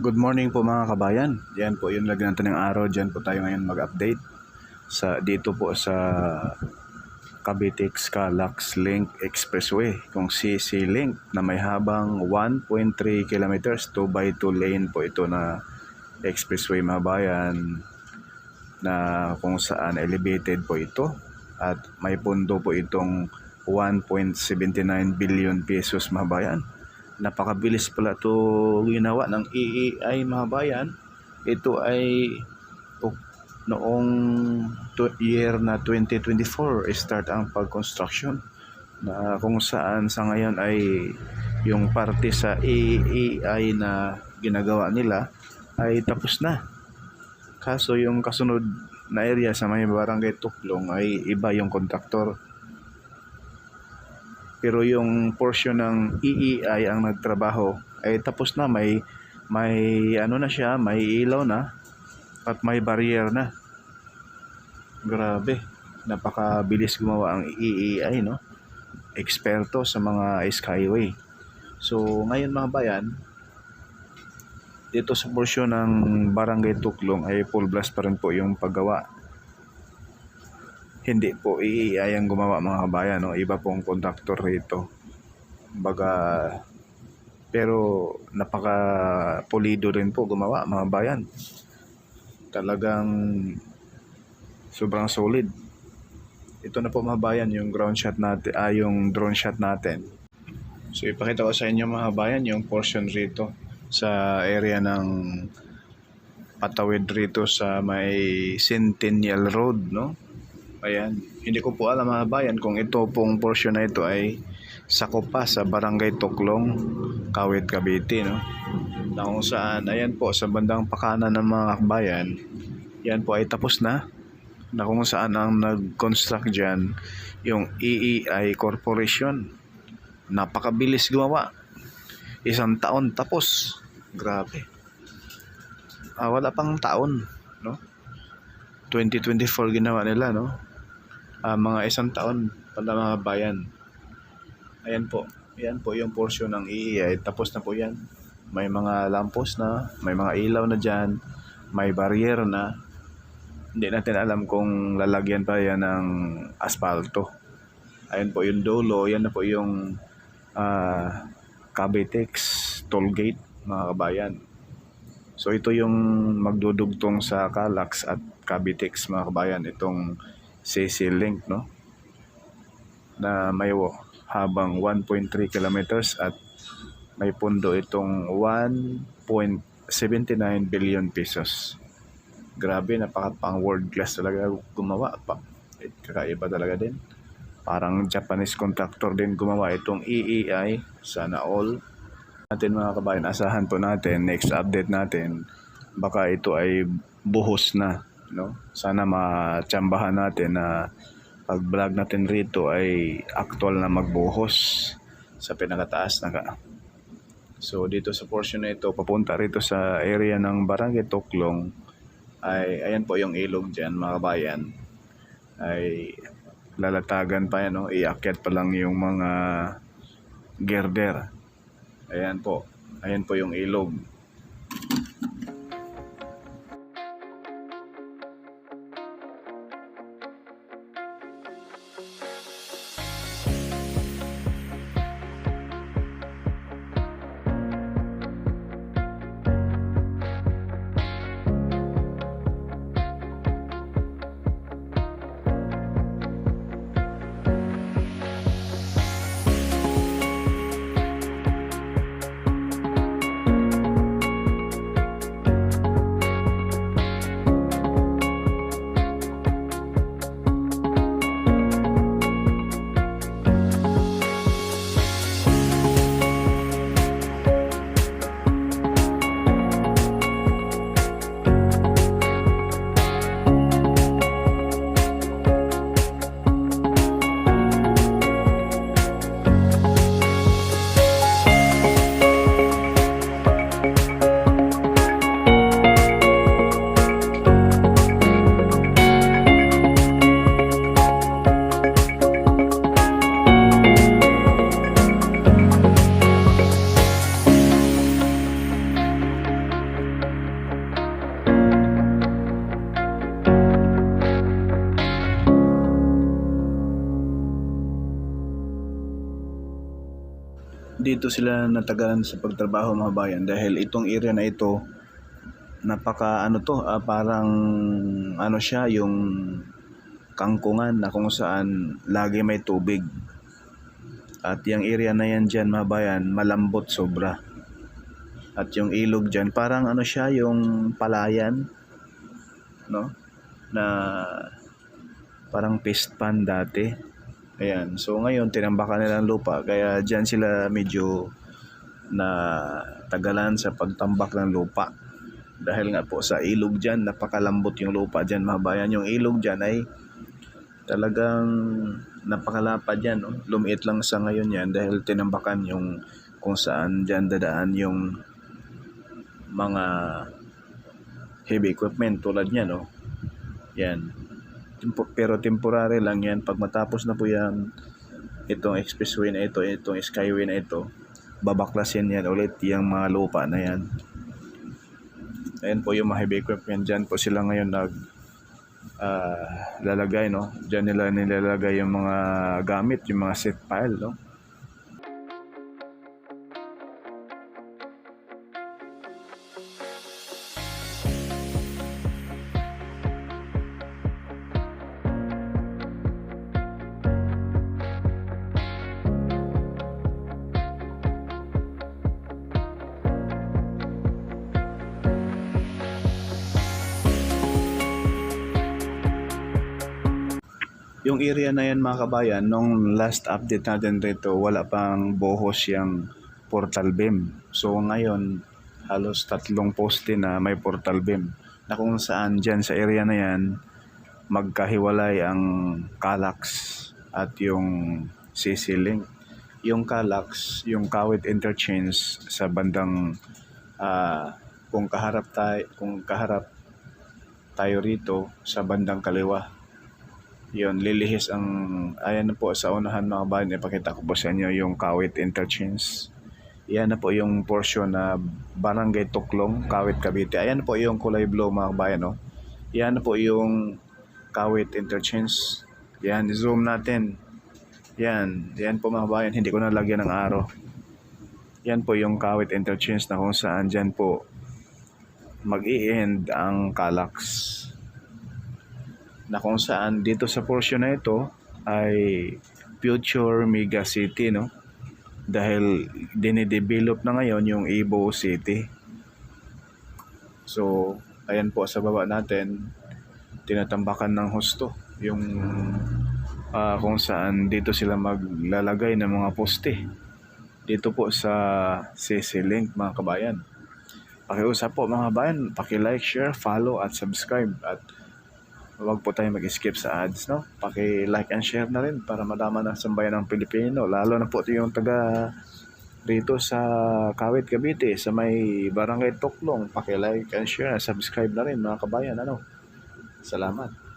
Good morning po mga kabayan. Yan po yung lagyan natin ng araw. Diyan po tayo ngayon mag-update dito po sa Cavite-Calax Link Expressway, kung CC Link na may habang 1.3 kilometers, 2x2 lane po ito na expressway mga bayan, na kung saan elevated po ito at may pondo po itong 1.79 billion pesos mga bayan. Napakabilis pala ito ginawa ng EEI mga bayan. Ito ay noong year na 2024 start ang pag-construction, na kung saan sa ngayon ay yung parte sa EEI na ginagawa nila ay tapos na. Kaso yung kasunod na area sa may barangay Tuklong ay iba yung kontraktor. Pero yung portion ng EEI ang nagtrabaho ay tapos na, may ano na siya, may ilaw na at may barrier na. Grabe, napakabilis gumawa ang EEI, no? Eksperto sa mga skyway. So ngayon mga bayan, dito sa portion ng barangay Tuklong ay full blast pa rin po yung paggawa. Hindi po EEI ang gumawa mga kabayan, no? Iba pong kontraktor rito. Pero napaka pulido rin po gumawa mga bayan. Talagang sobrang solid. Ito na po mga bayan yung ground shot natin, yung drone shot natin. So ipakita ko sa inyo mga bayan yung portion rito sa area ng patawid rito sa may Centennial Road, no? Ayan, hindi ko po alam mga bayan kung ito pong portion na ito ay sakop pa sa barangay Tuklong, Kawit, Cavite, no? Na kung saan, ayan po sa bandang pakanan ng mga bayan, yan po ay tapos na kung saan ang nag-construct dyan yung EEI Corporation. Napakabilis gumawa, 1 taon tapos. Grabe, wala pang taon, no? 2024 ginawa nila, no? Mga 1 taon pala mga bayan. Ayan po, yan po yung portion ng EEI, tapos na po yan. May mga lampos na, may mga ilaw na dyan, may barrier na. Hindi natin alam kung lalagyan pa yan ng asfalto. Ayan po yung dulo, yan na po yung Cavitex toll gate mga kabayan. So ito yung magdudugtong sa Calax at Cavitex mga kabayan, itong CC Link, no? Na may habang 1.3 kilometers at may pundo itong 1.79 billion pesos. Grabe, napaka-pang world class talaga gumawa pa. Kakaiba talaga din. Parang Japanese contractor din gumawa itong EEI. Sana all natin mga kabayan, asahan po natin next update natin, baka ito ay buhos na, no? Sana matsambahan natin na pag vlog natin rito ay actual na magbuhos sa pinakataas na So dito sa portion na ito papunta rito sa area ng barangay Tuklong ay ayan po yung ilog dyan mga kabayan, ay lalatagan pa yan, no? Iakyat pa lang yung mga girder. Ayan po yung ilog. dito sila natagalan sa pagtrabaho mga bayan dahil itong area na ito napaka ano to, parang ano siya, yung kangkungan na kung saan lagi may tubig. At yung area na yan dyan mga bayan, malambot sobra. At yung ilog dyan, parang ano siya, yung palayan, no? Na parang paste pan dati. Ayan, so ngayon tinambakan nila ang lupa, kaya dyan sila medyo na tagalan sa pagtambak ng lupa. Dahil nga po sa ilog dyan, napakalambot yung lupa dyan mga bayan. Yung ilog dyan ay talagang napakalapad yan, no? Lumiit lang sa ngayon yan dahil tinambakan yung kung saan dyan dadaan yung mga heavy equipment tulad niya, no? Yan. Pero temporary lang yan. Pag matapos na po yan, itong expressway na ito, itong skyway na ito, babaklasin yan ulit yung mga lupa na yan. Ayan po yung mga heavy equipment. Dyan po sila ngayon lalagay, no? Dyan nila nilalagay yung mga gamit, yung mga set pile, no? Yung area na yan mga kabayan, nung last update natin rito, wala pang buhos yung portal beam. So ngayon, halos 3 poste na may portal beam. Na kung saan dyan sa area na yan, magkahiwalay ang Calax at yung CC Link. Yung Calax, yung Kawit Interchange sa bandang kung kaharap tayo rito sa bandang kaliwa. Yun, lilihis ang, ayan na po sa unahan mga bayan, ipakita ko po sa inyo yung Kawit Interchange. Yan na po yung portion na Barangay Tuklong, Kawit, Cavite. Ayan na po yung kulay blue mga bayan, no? Yan na po yung Kawit Interchange. Yan, zoom natin. Yan po mga bayan, hindi ko nalagyan ng araw. Yan po yung Kawit Interchange na kung saan dyan po mag-i-end ang Calax. Na kung saan dito sa portion na ito ay future mega city, no? Dahil dinidevelop na ngayon yung Ibo City. So, ayan po sa baba natin, tinatambakan ng husto yung kung saan dito sila maglalagay ng mga poste. Dito po sa CC Link mga kabayan. Pakiusap po mga kabayan, paki-like, share, follow at subscribe, at huwag po tayo mag-skip sa ads, no? Paki-like and share na rin para malaman ng sambayan ng Pilipino, lalo na po yung taga dito sa Kawit, Cavite, sa may Barangay Tuklong. Paki-like and share, subscribe na rin mga kabayan, ano? Salamat.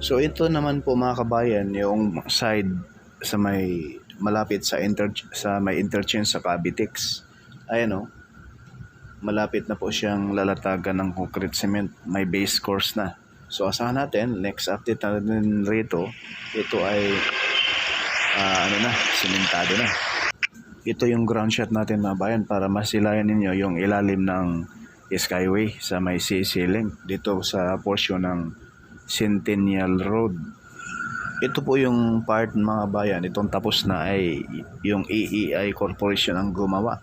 So ito naman po mga kabayan, yung side sa may malapit sa may interchange sa Cavitex. Ayan, oh. Malapit na po siyang lalatagan ng concrete cement, may base course na. So asahan natin, next update natin rito, ito ay simentado na. Ito yung ground shot natin mga bayan para masilayan ninyo yung ilalim ng Skyway sa may CC Link dito sa portion ng Centennial Road. Ito po yung part mga bayan, itong tapos na ay yung EEI Corporation ang gumawa.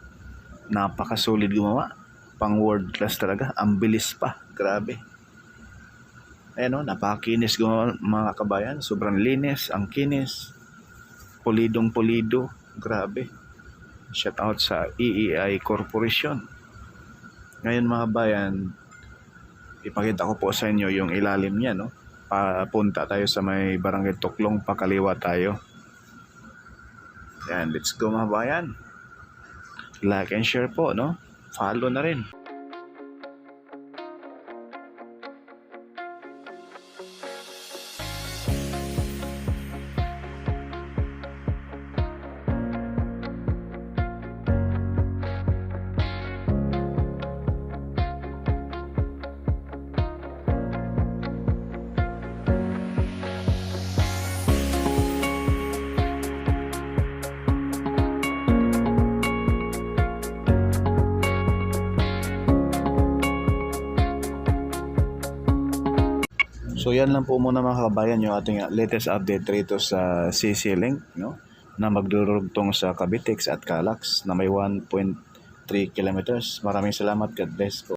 Napakasulit gumawa, pang world class talaga, ang bilis pa, grabe. Ayan o, napakakinis gumawa mga kabayan, sobrang linis, ang kinis, pulidong pulido, grabe. Shout out sa EEI Corporation. Ngayon mga bayan, ipakita ko po sa inyo yung ilalim niya, no? Papunta tayo sa may Barangay Tuklong, pakaliwa tayo. Yan, let's go mga bayan. Like and share po, no? Follow na rin. So yan lang po muna mga kabayan yung ating latest update rito sa CC Link, no? Na magdurugtong sa Cavitex at Calax na may 1.3 kilometers. Maraming salamat, God bless po.